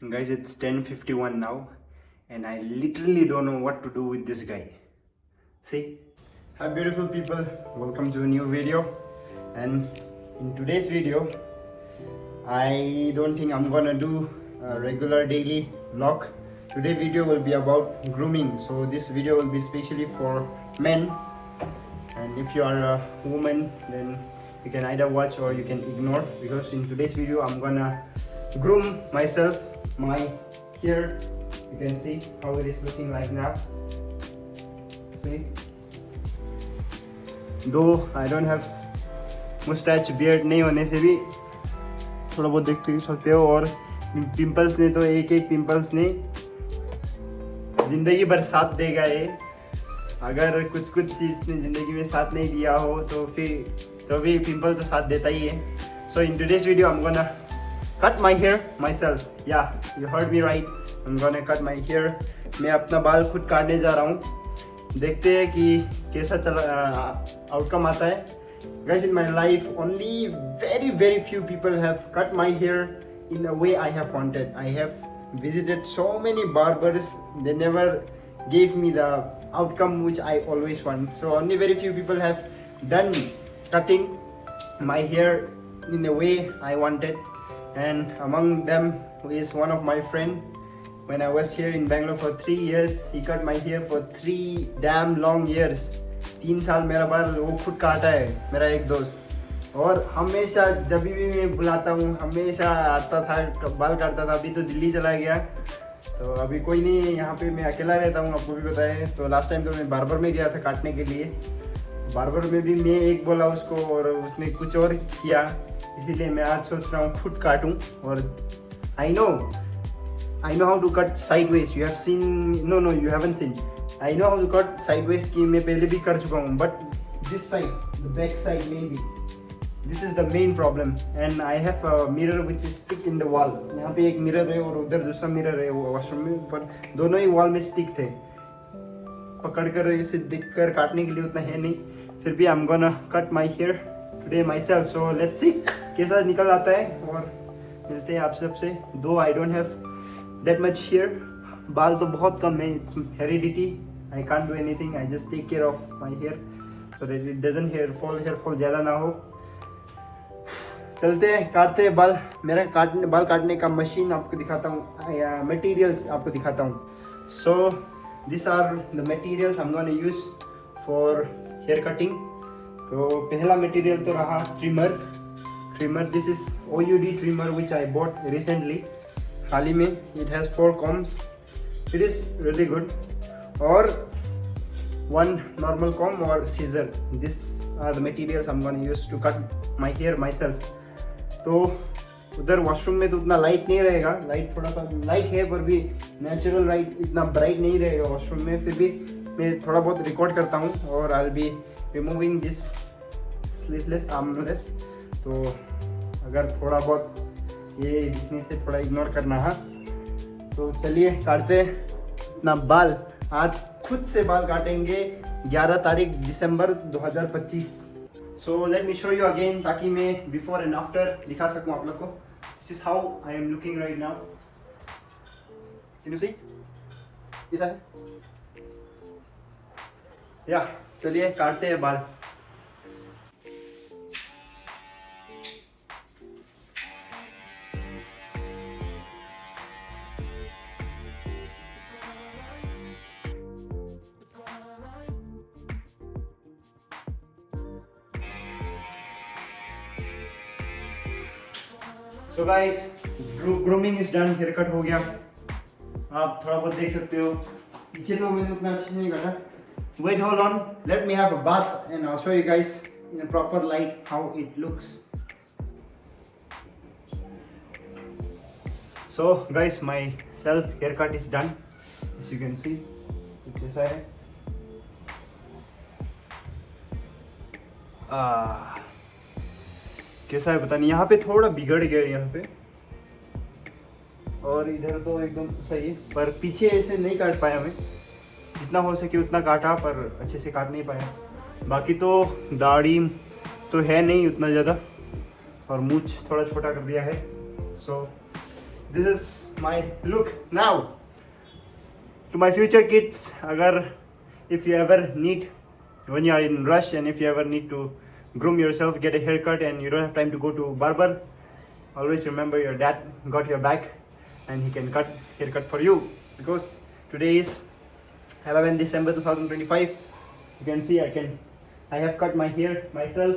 Guys, it's 10:51 now, and I literally don't know what to do with this guy. See? Hi, beautiful people. Welcome to a new video. And in today's video, I don't think I'm gonna do a regular daily vlog. Today's video will be about grooming. So this video will be specially for men. And if you are a woman, then you can either watch or you can ignore, because in today's video I'm gonna groom myself. My hair, you can see how it is looking like now. See, though I don't have mustache, beard नहीं होने से भी थोड़ा बहुत देख सकते हो, और पिंपल्स ने तो एक पिंपल्स ने जिंदगी भर साथ देगा ये। अगर कुछ चीज़ ने ज़िंदगी में साथ नहीं दिया हो तो फिर तो भी पिंपल तो साथ देता ही है। So in today's video I'm gonna cut my hair myself. Yeah, you heard me right. I'm gonna cut my hair. मैं अपना बाल खुद काटने जा रहा हूँ। देखते हैं कि कैसा चला आउटकम आता है। Guys, in my life only very few people have cut my hair in the way I have wanted. I have visited so many barbers. They never gave me the outcome which I always want. So only very few people have done cutting my hair in the way I wanted. And among them is one of my friend. When I was here in Bangalore for 3 years, he cut my hair for 3 damn long years. 3 साल मेरा बाल वो खुद काटा है, मेरा एक दोस्त। और हमेशा जब भी मैं बुलाता हूँ हमेशा आता था, बाल काटता था। अभी तो दिल्ली चला गया, तो अभी कोई नहीं, यहाँ पे मैं अकेला रहता हूँ, आपको भी पता है। तो लास्ट टाइम तो मैं बार्बर में गया था काटने के लिए। बार्बर में भी मैं एक बोला उसको और उसने कुछ और किया, इसीलिए मैं आज सोच रहा हूँ खुद काटूँ। और I know how to cut sideways. You have seen, no you haven't seen. I know how to cut sideways की मैं पहले भी कर चुका हूँ, but this side, the back side mainly, this is the main problem. And I have a mirror which is stick in the wall. यहाँ पे एक मिरर है और उधर दूसरा मिरर है वॉशरूम में, पर दोनों ही वॉल में स्टिक थे। पकड़ कर इसे देख कर काटने के लिए उतना है नहीं, फिर भी आई am gonna cut my here today my self. So let's see कैसा निकल आता है, और मिलते हैं आप सबसे। Though I don't have that much hair, बाल तो बहुत कम है, it's heredity. I can't do anything, I just take care of my hair so that it doesn't hair fall ज़्यादा ना हो। चलते हैं, काटते हैं बाल। मेरा बाल काटने का मशीन आपको दिखाता हूँ, मटेरियल्स आपको दिखाता हूँ। So this are the materials I am gonna use for hair cutting. तो पहला मटेरियल तो रहा trimmer. This is OUD trimmer which I bought recently, हाल ही में। It has 4 combs, it is really good. और 1 नॉर्मल कॉम और scissor. This are the materials I am gonna use to cut my hair myself. तो उधर washroom में तो उतना लाइट नहीं रहेगा, लाइट थोड़ा सा लाइट है, पर भी नेचुरल लाइट इतना ब्राइट नहीं रहेगा वॉशरूम में। फिर भी मैं थोड़ा बहुत रिकॉर्ड करता हूँ, और I will be removing this sleeveless armless. तो अगर थोड़ा बहुत ये दिखने से थोड़ा इग्नोर करना है। तो चलिए काटते अपना बाल। आज खुद से बाल काटेंगे 11 तारीख दिसंबर 2025। So let me show you again, ताकि मैं बिफोर एंड आफ्टर दिखा सकूँ आप लोग को। This is how I am looking right now. Can you see? ऐसा है या? चलिए काटते हैं बाल। So guys, grooming is done, hair cut हो गया। आप थोड़ा बहुत देख सकते हो, पीछे तो मैंने उतना अच्छे से नहीं काटा। Wait, hold on, let me have a bath and I'll show you guys in a proper light how it looks. So guys, my self haircut is done, as you can see, कुछ ऐसा है। कैसा है पता नहीं, यहाँ पे थोड़ा बिगड़ गया है यहाँ पे, और इधर तो एकदम सही है, पर पीछे ऐसे नहीं काट पाया मैं। जितना हो सके उतना काटा, पर अच्छे से काट नहीं पाया। बाकी तो दाढ़ी तो है नहीं उतना ज़्यादा, और मूछ थोड़ा छोटा कर दिया है। सो this is my look now. To my future kids, agar if you ever need, when you are in rush and if you ever need to groom yourself, get a haircut and you don't have time to go to barber, always remember your dad got your back and he can cut haircut for you, because today is 11 December 2025. You can see I have cut my hair myself.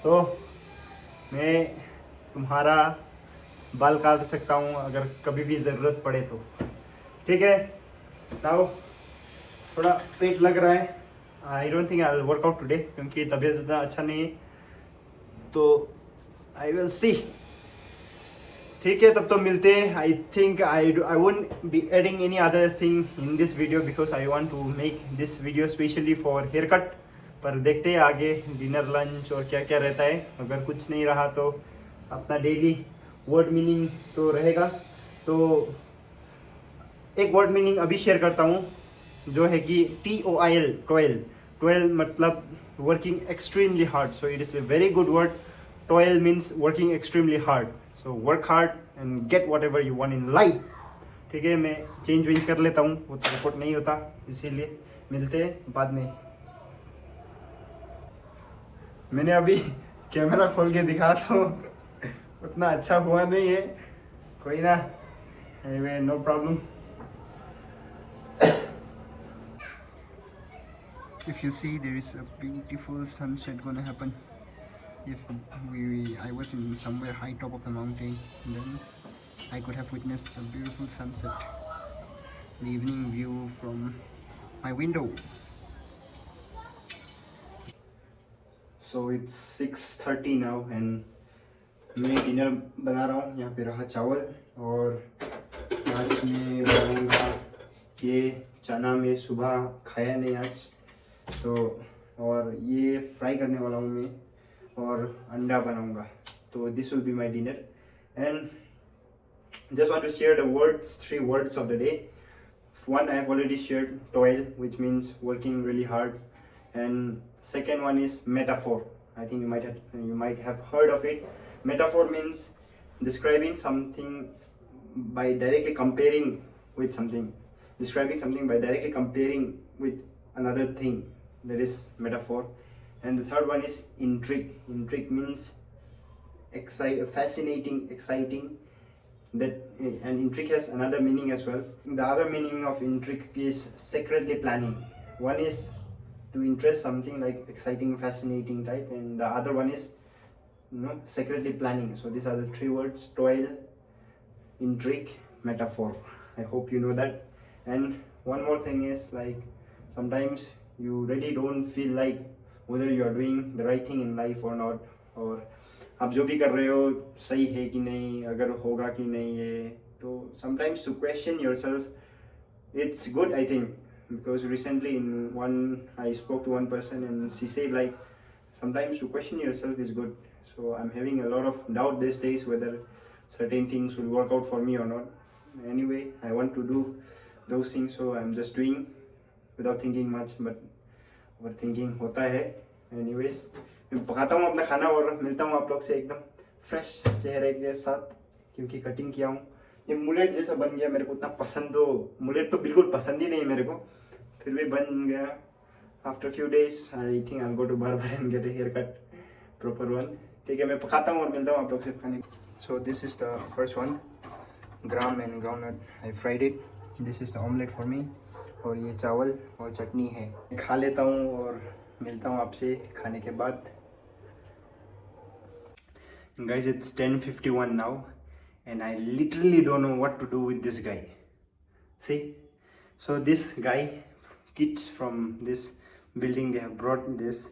तो मैं तुम्हारा बाल काट सकता हूँ अगर कभी भी ज़रूरत पड़े तो, ठीक है. नाउ थोड़ा पेट लग रहा है. I don't think I will work out today क्योंकि तबीयत उतना अच्छा नहीं है, तो आई विल सी. ठीक है, तब तो मिलते हैं. I think I won't be adding any other thing in this video because I want to make this video specially for hair cut. पर देखते हैं आगे डिनर लंच और क्या क्या रहता है. अगर कुछ नहीं रहा तो अपना डेली वर्ड मीनिंग तो रहेगा. तो एक वर्ड मीनिंग अभी शेयर करता हूँ जो है कि TOIL, टॉयल मतलब working extremely hard. So it is a very good word. Toil means working extremely hard. So work hard and get what ever you want in life. ठीक है, मैं चेंज कर लेता हूँ, वो तो रिपोर्ट नहीं होता, इसीलिए मिलते हैं बाद में. मैंने अभी कैमरा खोल के दिखा तो उतना अच्छा हुआ नहीं है, कोई ना. Anyway, no problem. If you see, there is a beautiful sunset gonna happen. If I was in somewhere high top of the mountain, then I could have witnessed a beautiful sunset. The evening view from my window. So it's 6:30 now and मैं dinner बना रहा हूँ. यहाँ पे रहा चावल और आज मैं बनाऊँगा ये चना. में सुबह खाया नहीं आज, तो और ये फ्राई करने वाला हूँ मैं और अंडा बनाऊँगा. तो this will be my dinner and just want to share the words, 3 words of the day. One I have already shared, toil, which means working really hard, and second one is metaphor. I think you might have heard of it. Metaphor means describing something by directly comparing with something. Describing something by directly comparing with another thing. That is metaphor. And the third one is intrigue. Intrigue means fascinating, exciting. That, and intrigue has another meaning as well. The other meaning of intrigue is secretly planning. One is to interest something like exciting, fascinating type, and the other one is secretly planning. So these are the 3 words: toil, intrigue, metaphor. I hope you know that. And one more thing is, like, sometimes you really don't feel like whether you are doing the right thing in life or not, और आप जो भी कर रहे हो सही है कि नहीं, अगर होगा कि नहीं है. तो sometimes to question yourself, it's good, I think, because recently I spoke to one person and she said, like, sometimes to question yourself is good. So I'm having a lot of doubt these days whether certain things will work out for me or not. Anyway, I want to do those things, so I'm just doing without thinking much, but overthinking होता है. Anyways, मैं पकाता हूँ अपना खाना और मिलता हूँ आप लोग से एकदम फ्रेश चेहरे के साथ, क्योंकि कटिंग किया हूँ. ये मुलेट जैसा बन गया. मेरे को उतना पसंद तो मुलेट तो बिल्कुल पसंद ही नहीं मेरे को, फिर भी बन गया. After few days I think I go to barber and get a hair cut, proper one. ठीक है, मैं पकाता हूँ और मिलता हूँ आप लोग से खाने. So this is the first one, gram and groundnut. I fried it. This is the omelette for me. और ये चावल और चटनी है. खा लेता हूँ और मिलता हूँ आपसे खाने के बाद. Guys, it's 10:51 now and I literally don't know what to do with this guy. See, so this guy, kids from this building, they have brought this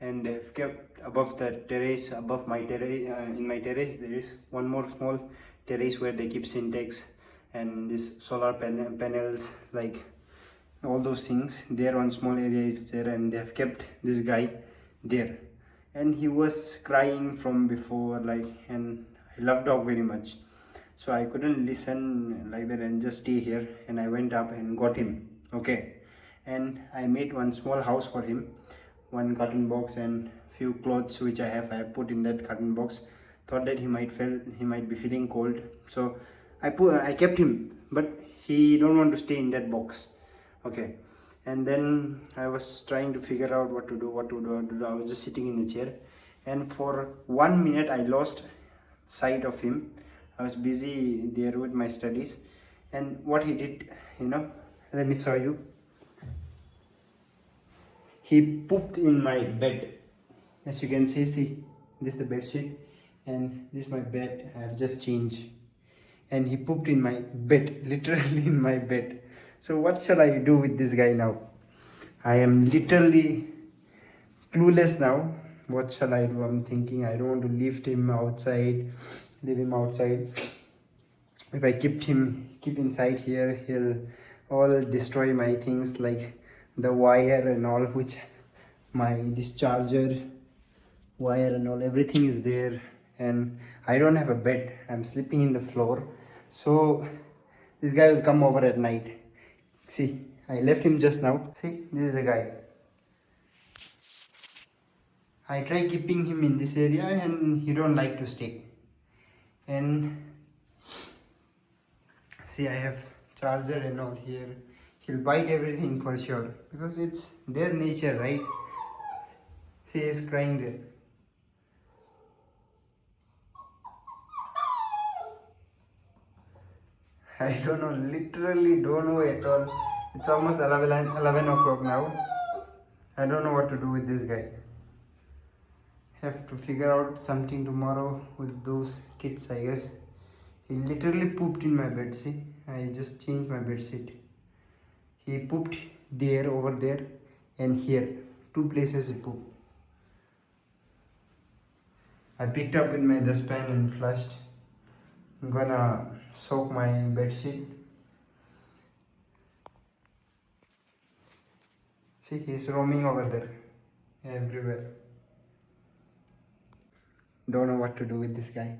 and they have kept above the terrace, above my terrace. In my terrace there is one more small terrace where they keep Syntex and this solar panels, like all those things. There one small area is there and they have kept this guy there. And he was crying from before, like, and I love dog very much, so I couldn't listen like that and just stay here. And I went up and got him. Okay, and I made one small house for him, one carton box and few clothes which I have put in that carton box thought that he might be feeling cold. So I kept him, but he don't want to stay in that box. Okay, and then I was trying to figure out what to do. I was just sitting in the chair, and for 1 minute I lost sight of him. I was busy there with my studies, and what he did, let me show you. He pooped in my bed. As you can see, this is the bed sheet, and this is my bed. I have just changed, and he pooped in my bed, literally in my bed. So what shall I do with this guy now? I am literally clueless now. What shall I do? I'm thinking I don't want to leave him outside. If I keep inside here, he'll all destroy my things like the wire and all, which this charger wire and all, everything is there, and I don't have a bed. I'm sleeping in the floor. So this guy will come over at night. See, I left him just now. See, this is the guy. I try keeping him in this area and he don't like to stay. And see, I have charger and all here. He'll bite everything for sure, because it's their nature, right? See, he's crying there. I don't know, literally don't know at all. It's almost 11 o'clock now. I don't know what to do with this guy. Have to figure out something tomorrow with those kids, I guess. He literally pooped in my bed, see? I just changed my bed sheet. He pooped there, over there, and here. 2 places he pooped. I picked up with my dustpan and flushed. I'm gonna soak my bed sheet. See, he's roaming over there, everywhere. Don't know what to do with this guy.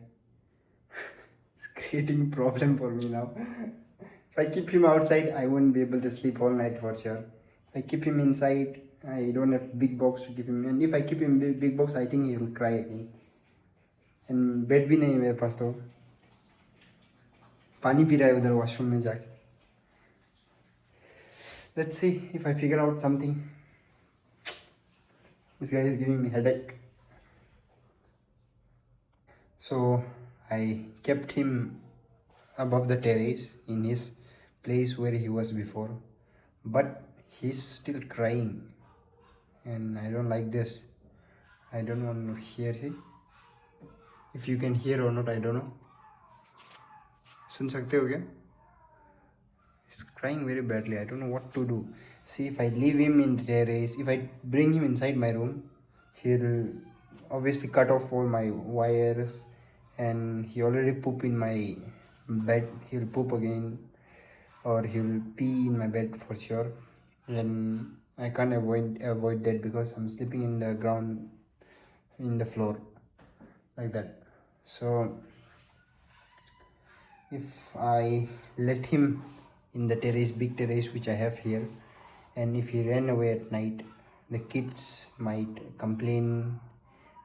It's creating problem for me now. If I keep him outside, I won't be able to sleep all night for sure. If I keep him inside, I don't have big box to keep him. And if I keep him in big box, I think he will cry again. And bed भी नहीं है मेरे पास तो. पानी P रहा है उधर washroom में जाके. Let's see if I figure out something. This guy is giving me headache. So I kept him above the terrace in his place where he was before, but he's still crying, and I don't like this. I don't want to hear. See, if you can hear or not, I don't know. सुन सकते हो क्या? He's crying very badly. I don't know what to do. See, if I leave him in terrace, if I bring him inside my room, he'll obviously cut off all my wires, and he already poop in my bed. He'll poop again, or he'll pee in my bed for sure, and I can't avoid that because I'm sleeping in the ground, in the floor, like that. So if I let him in the terrace, big terrace which I have here, and if he ran away at night, the kids might complain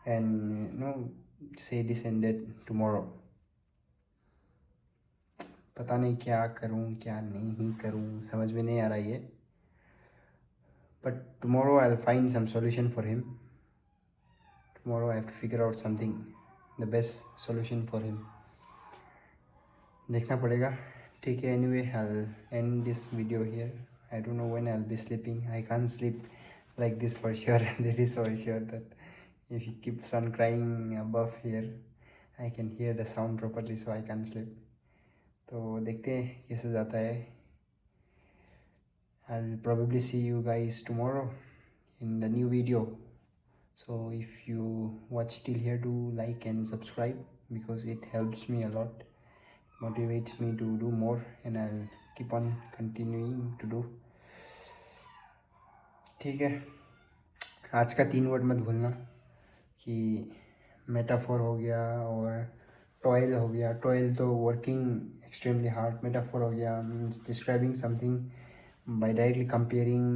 and say this and that tomorrow. पता नहीं क्या करूं क्या नहीं करूं, समझ में नहीं आ रहा है. But tomorrow I'll find some solution for him. Tomorrow I have to figure out something, the best solution for him. देखना पड़ेगा. ठीक है, anyway, I'll end this video here. I don't know when I'll be sleeping. I can't sleep like this for sure. That is for sure that if he keeps on crying above here, I can hear the sound properly, so I can't sleep. तो देखते हैं कैसे जाता है. I'll probably see you guys tomorrow in the new video. So if you watch till here, do like and subscribe because it helps me a lot, motivates me to do more, and I'll keep on continuing to do. ठीक है, आज का 3 word मत भूलना कि metaphor हो गया और टॉयल हो गया. टॉयल तो वर्किंग एक्सट्रीमली हार्ड. मेटाफोर हो गया means describing something by directly comparing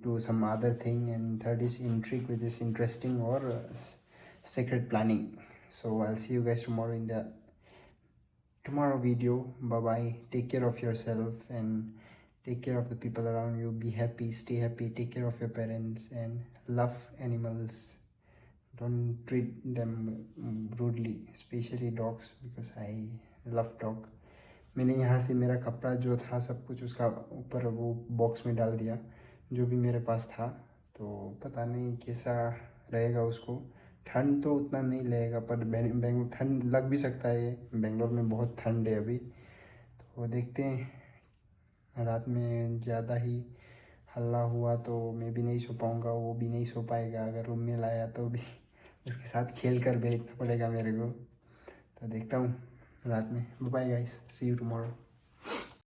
to some other thing, and third is intrigue, which is interesting or sacred planning. So I'll see you guys tomorrow in the tomorrow video. Bye bye. Take care of yourself and take care of the people around you. Be happy, stay happy, take care of your parents, and love animals. Don't treat them rudely, especially dogs, because I love dog. मैंने यहाँ से मेरा कपड़ा जो था सब कुछ उसका ऊपर वो बॉक्स में डाल दिया जो भी मेरे पास था। तो पता नहीं कैसा रहेगा उसको। ठंड तो उतना नहीं लगेगा पर बेंगलोर ठंड लग भी सकता है। बेंगलोर में बहुत ठंड है अभी, तो देखते हैं। रात में ज़्यादा ही हल्ला हुआ तो मैं भी नहीं सो पाऊँगा, वो भी नहीं सो पाएगा। अगर रूम में लाया तो भी उसके साथ खेल कर बैठना पड़ेगा मेरे को। तो देखता हूँ रात में। Bye guys, see you tomorrow.